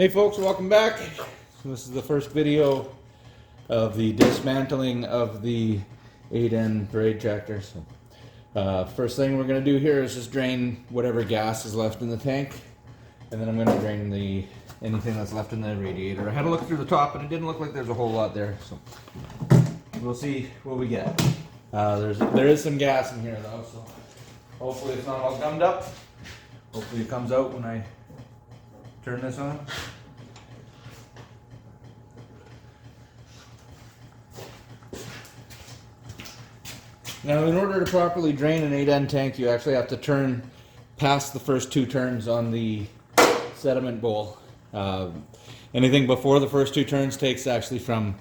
Hey folks, welcome back. So this is the first video of the dismantling of the 8N braid tractor. So, first thing we're going to do here is just drain whatever gas is left in the tank, and then I'm going to drain anything that's left in the radiator. I had a look through the top, and it didn't look like there's a whole lot there. So we'll see what we get. There is some gas in here though, so hopefully it's not all gummed up. Hopefully it comes out when I turn this on. Now, in order to properly drain an 8N tank, you actually have to turn past the first two turns on the sediment bowl. Anything before the first two turns takes actually from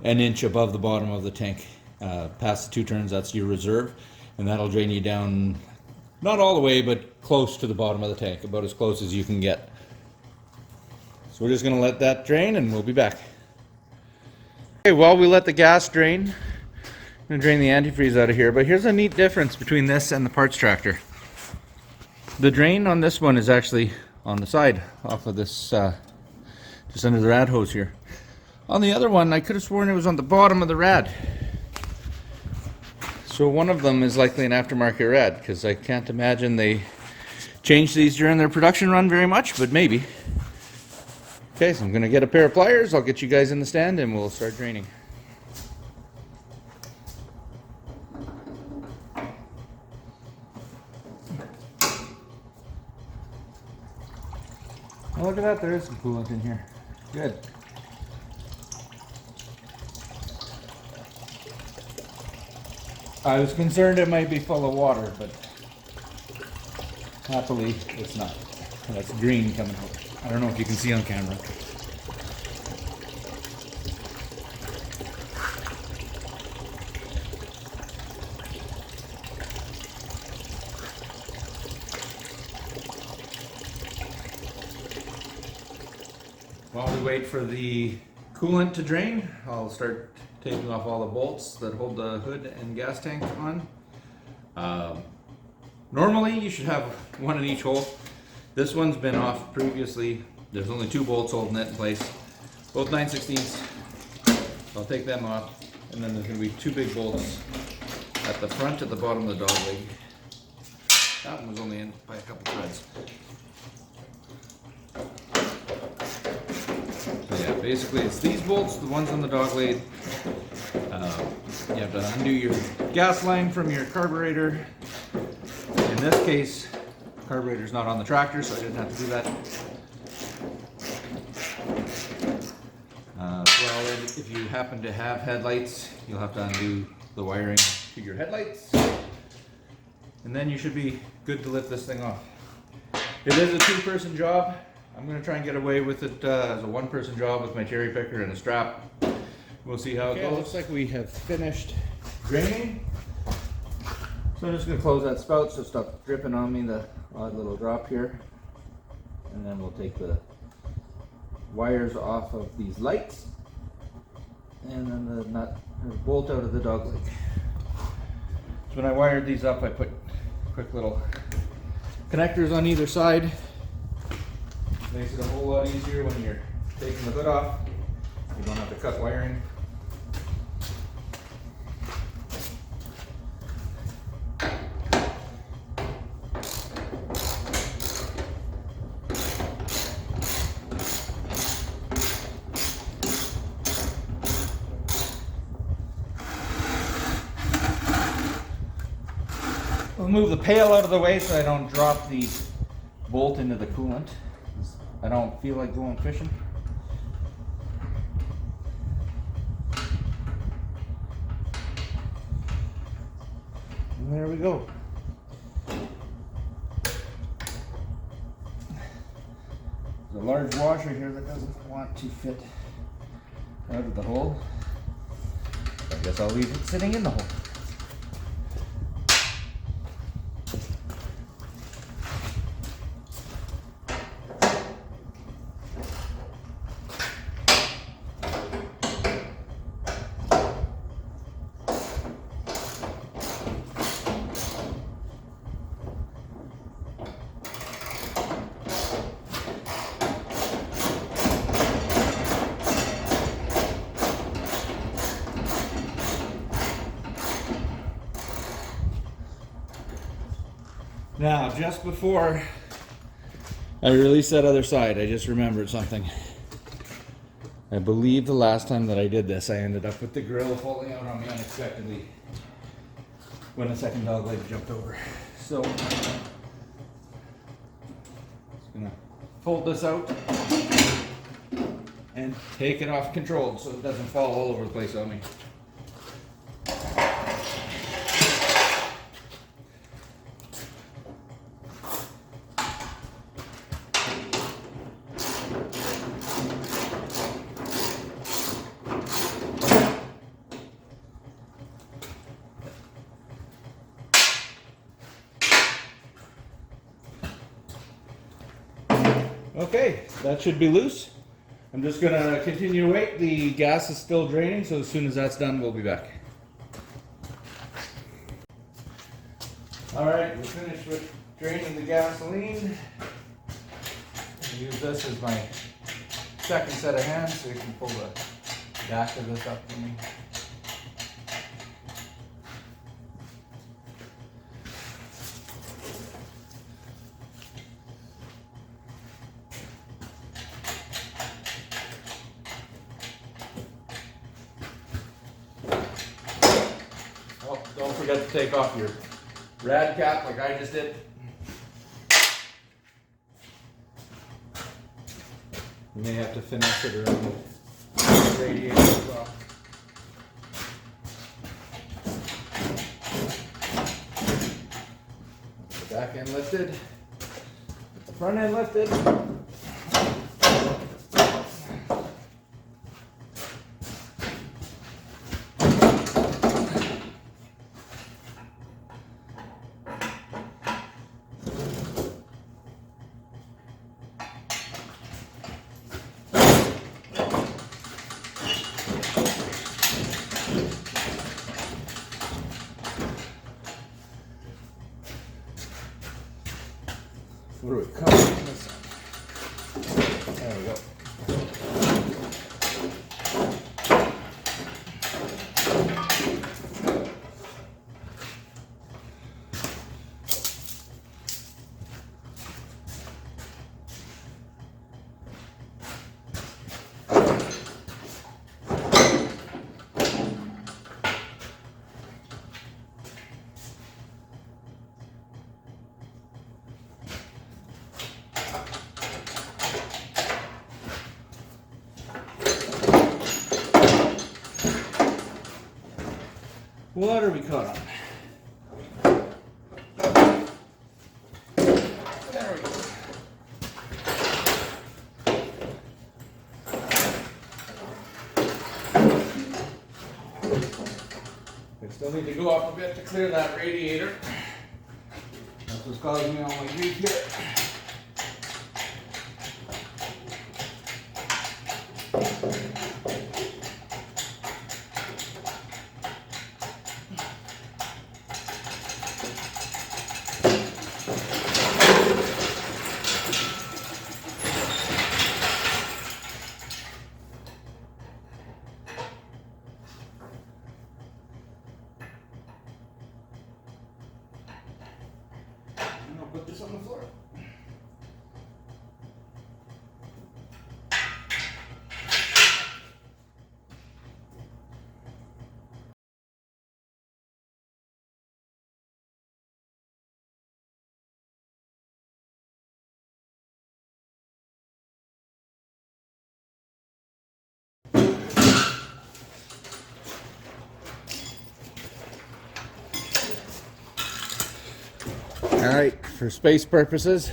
an inch above the bottom of the tank. Past the two turns, that's your reserve, and that'll drain you down, not all the way, but close to the bottom of the tank, about as close as you can get. So we're just going to let that drain and we'll be back. Okay, while we let the gas drain, I'm going to drain the antifreeze out of here, but here's a neat difference between this and the parts tractor. The drain on this one is actually on the side off of this, just under the rad hose here. On the other one, I could have sworn it was on the bottom of the rad. So one of them is likely an aftermarket rad, because I can't imagine they changed these during their production run very much, but maybe. Okay, so I'm going to get a pair of pliers, I'll get you guys in the stand, and we'll start draining. Oh, look at that, there is some coolant in here. Good. I was concerned it might be full of water, but happily it's not. That's green coming out. I don't know if you can see on camera. While we wait for the coolant to drain, I'll start taking off all the bolts that hold the hood and gas tank on. Normally you should have one in each hole. This one's been off previously. There's only two bolts holding it in place, both 9/16. I'll take them off, and then there's going to be two big bolts at the front at the bottom of the dog leg. That one was only in by a couple threads. So yeah, basically it's these bolts, the ones on the dog leg. You have to undo your gas line from your carburetor. In this case, carburetor's not on the tractor, so I didn't have to do that. Well, if you happen to have headlights, you'll have to undo the wiring to your headlights. And then you should be good to lift this thing off. It is a two-person job. I'm going to try and get away with it as a one-person job with my cherry picker and a strap. We'll see how it goes. It looks like we have finished draining. So I'm just going to close that spout so it stops dripping on me, the odd little drop here. And then we'll take the wires off of these lights. And then the nut or bolt out of the dog leg. So when I wired these up, I put quick little connectors on either side. Makes it a whole lot easier when you're taking the hood off. You don't have to cut wiring. I'll move the pail out of the way so I don't drop the bolt into the coolant. I don't feel like going fishing. And there we go. There's a large washer here that doesn't want to fit out of the hole. I guess I'll leave it sitting in the hole. Now, just before I release that other side, I just remembered something. I believe the last time that I did this, I ended up with the grill falling out on me unexpectedly when a second dog leg jumped over. So, just gonna fold this out and take it off controlled so it doesn't fall all over the place on me. Okay, that should be loose. I'm just gonna continue to wait. The gas is still draining, so as soon as that's done, we'll be back. All right, we're finished with draining the gasoline. I'll use this as my second set of hands so you can pull the back of this up for me. Oh, don't forget to take off your rad cap like I just did. You may have to finesse it around the radiator as well. The back end lifted, the front end lifted. Where do we come from this side? There we go. What are we caught on? There we go. I still need to go up a bit to clear that radiator. That's what's causing me all my grief here. I'll put this on the floor. All right, for space purposes,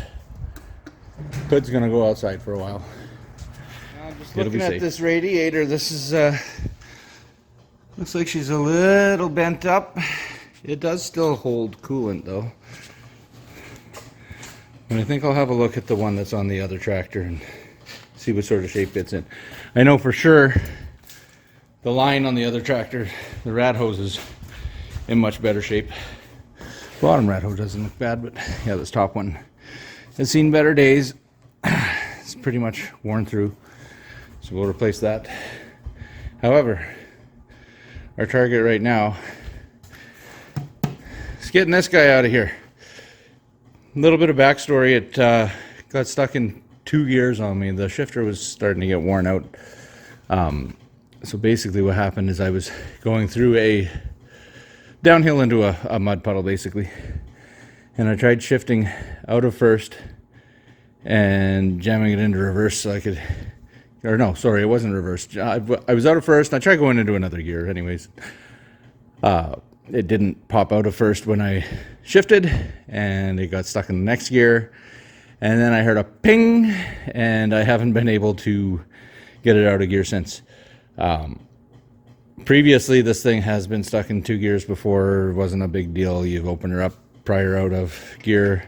hood's gonna go outside for a while. Now, just looking at this radiator, this is looks like she's a little bent up. It does still hold coolant though. And I think I'll have a look at the one that's on the other tractor and see what sort of shape it's in. I know for sure the line on the other tractor, the rad hose, is in much better shape. Bottom rad hose doesn't look bad, but yeah, this top one has seen better days. It's pretty much worn through, so we'll replace that. However, our target right now is getting this guy out of here. little bit of backstory. It got stuck in 2 gears on me. The shifter was starting to get worn out. So basically what happened is I was going through a downhill into a mud puddle, basically. And I tried shifting out of first and jamming it into reverse so I could, or no, sorry, it wasn't reverse. I was out of first and I tried going into another gear anyways. It didn't pop out of first when I shifted, and it got stuck in the next gear. And then I heard a ping, and I haven't been able to get it out of gear since. Previously, this thing has been stuck in 2 gears before. It wasn't a big deal. You've opened her up prior out of gear.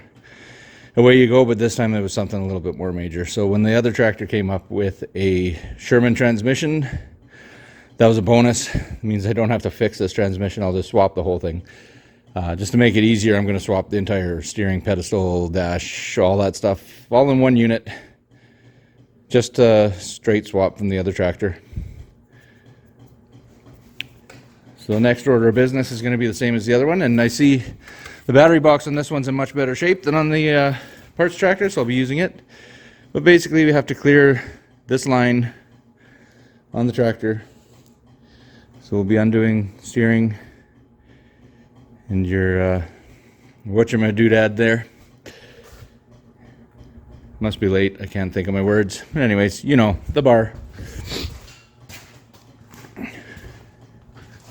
Away you go, but this time it was something a little bit more major. So when the other tractor came up with a Sherman transmission, that was a bonus. It means I don't have to fix this transmission. I'll just swap the whole thing. Just to make it easier, I'm going to swap the entire steering pedestal, dash, all that stuff, all in one unit. Just a straight swap from the other tractor. So the next order of business is going to be the same as the other one. And I see the battery box on this one's in much better shape than on the parts tractor, so I'll be using it. But basically we have to clear this line on the tractor. So we'll be undoing steering and your whatchamadoodad there. Must be late, I can't think of my words. Anyways, you know, the bar.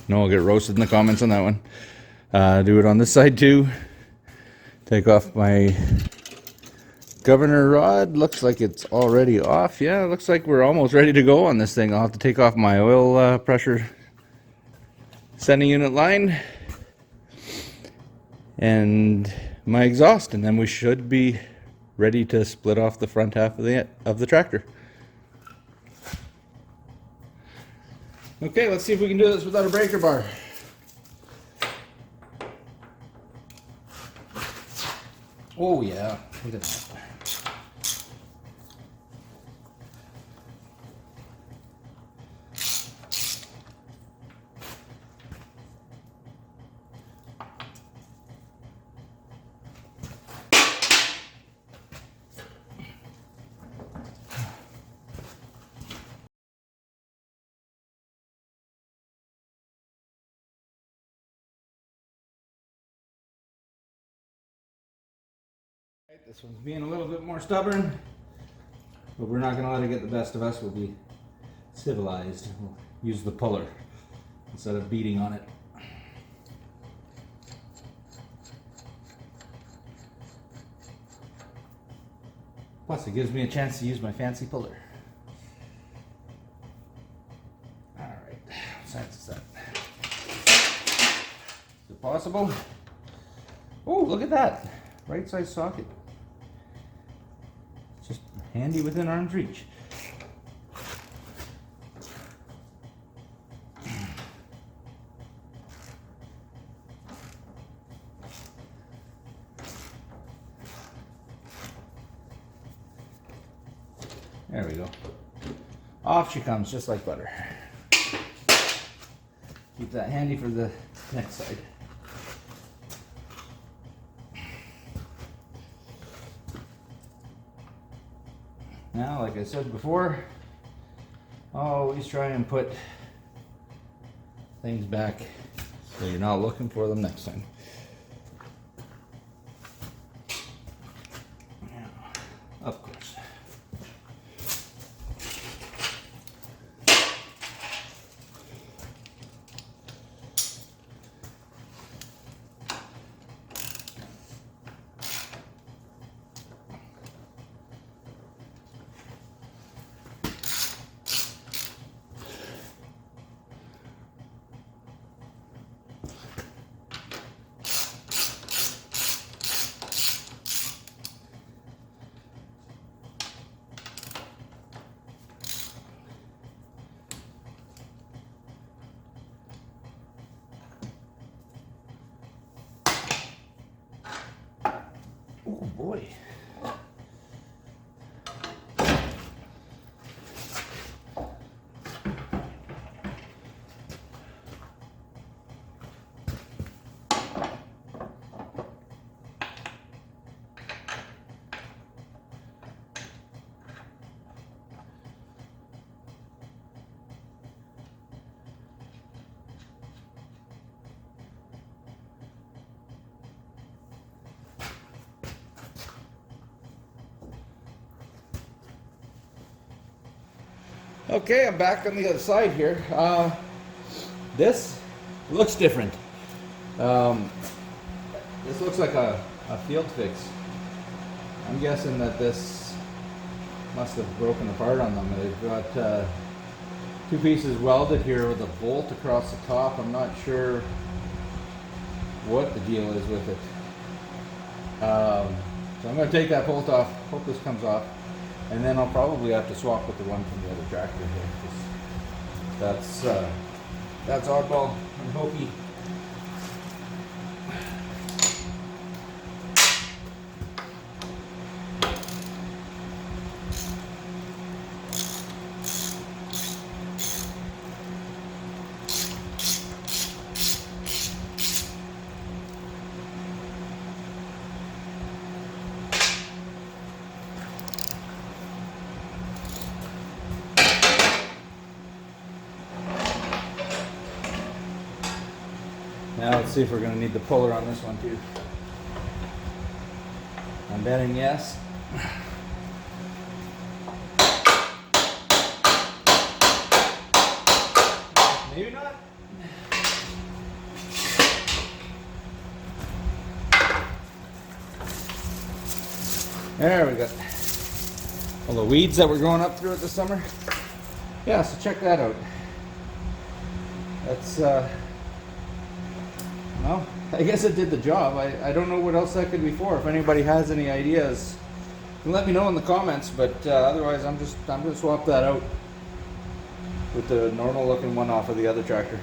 No, I'll get roasted in the comments on that one. Do it on this side too. Take off my governor rod. Looks like it's already off. Yeah, looks like we're almost ready to go on this thing. I'll have to take off my oil pressure sending unit line and my exhaust, and then we should be ready to split off the front half of the tractor. Okay, let's see if we can do this without a breaker bar. Oh yeah, look at that. This one's being a little bit more stubborn, but we're not going to let it get the best of us. We'll be civilized. We'll use the puller instead of beating on it. Plus, it gives me a chance to use my fancy puller. Alright, what size is that? Is it possible? Oh, look at that! Right size socket. Just handy within arm's reach. There we go. Off she comes just like butter. Keep that handy for the next side. Now, like I said before, always try and put things back so you're not looking for them next time. Yeah, of course. Oh boy. Okay, I'm back on the other side here. This looks different. This looks like a field fix. I'm guessing that this must have broken apart on them. They've got two pieces welded here with a bolt across the top. I'm not sure what the deal is with it. So I'm going to take that bolt off. Hope this comes off. And then I'll probably have to swap with the one from the other tractor here. That's oddball and hokey. Now let's see if we're going to need the puller on this one too. I'm betting yes. Maybe not. There we go. All the weeds that were growing up through it this summer. Yeah, so check that out. That's well, I guess it did the job. I don't know what else that could be for. If anybody has any ideas, you can let me know in the comments. But otherwise, I'm gonna swap that out with the normal looking one off of the other tractor.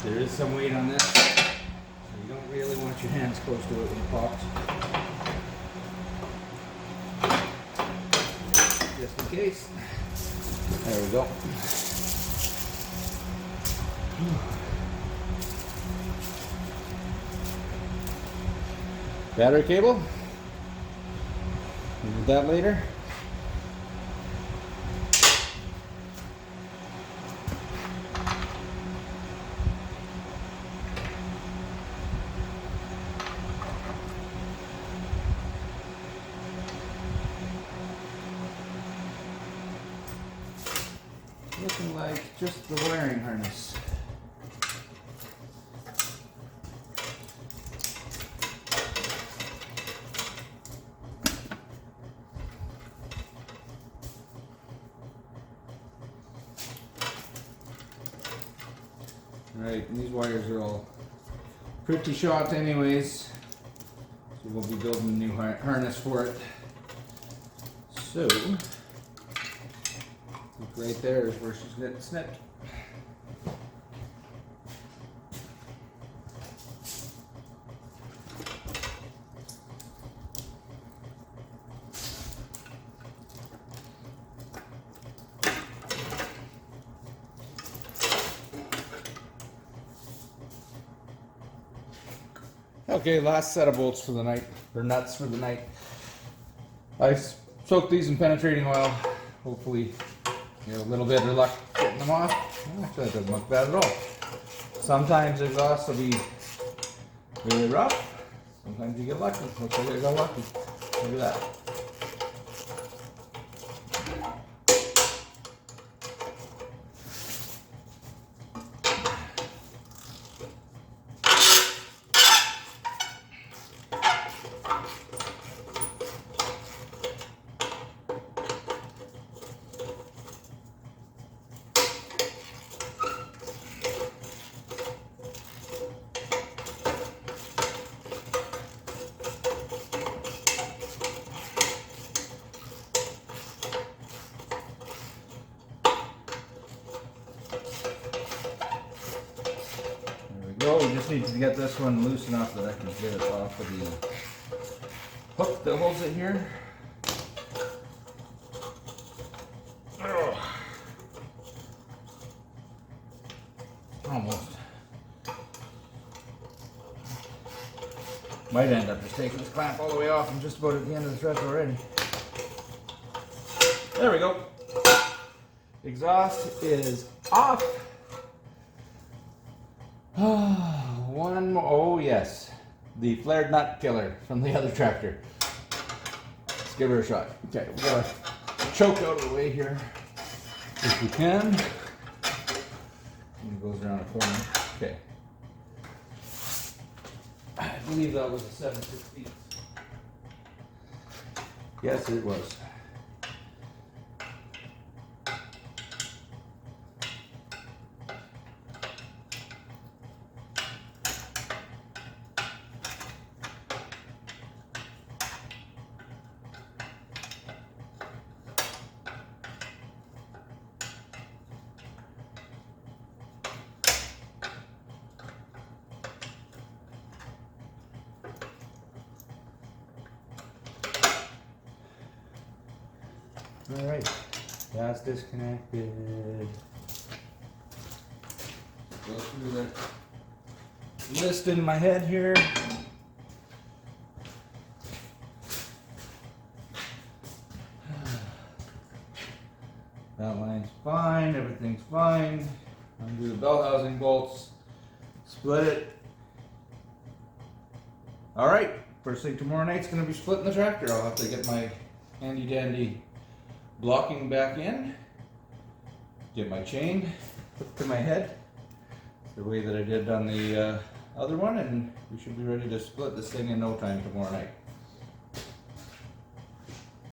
There is some weight on this, so you don't really want your hands close to it when it pops. Just in case. There we go. Battery cable. We'll do that later. Looking like just the wiring harness. Alright, and these wires are all pretty short anyways, so we'll be building a new harness for it. So right there is where she's getting snipped. Okay, last set of bolts for the night, or nuts for the night. I soaked these in penetrating oil. Hopefully you have a little bit of luck getting them off. Actually, that doesn't look bad at all. Sometimes exhausts will be really rough. Sometimes you get lucky. Looks like I got lucky. Look at that. just need to get this one loose enough that I can get it off of the hook that holds it here. Ugh. Almost. Might end up just taking this clamp all the way off. I'm just about at the end of the stretch already. There we go. Exhaust is off. One more. Oh yes, the flared nut killer from the other tractor. Let's give her a shot. Okay, we got a choke out of the way here if we can. And it goes around a corner. Okay. I believe that was a 7/16. Yes, it was. All right, that's disconnected. Go through the list in my head here. That line's fine, everything's fine. Undo the bell housing bolts, split it. All right, first thing tomorrow night's gonna be splitting the tractor. I'll have to get my handy dandy blocking back in, get my chain hooked to my head the way that I did on the other one, and we should be ready to split this thing in no time tomorrow night.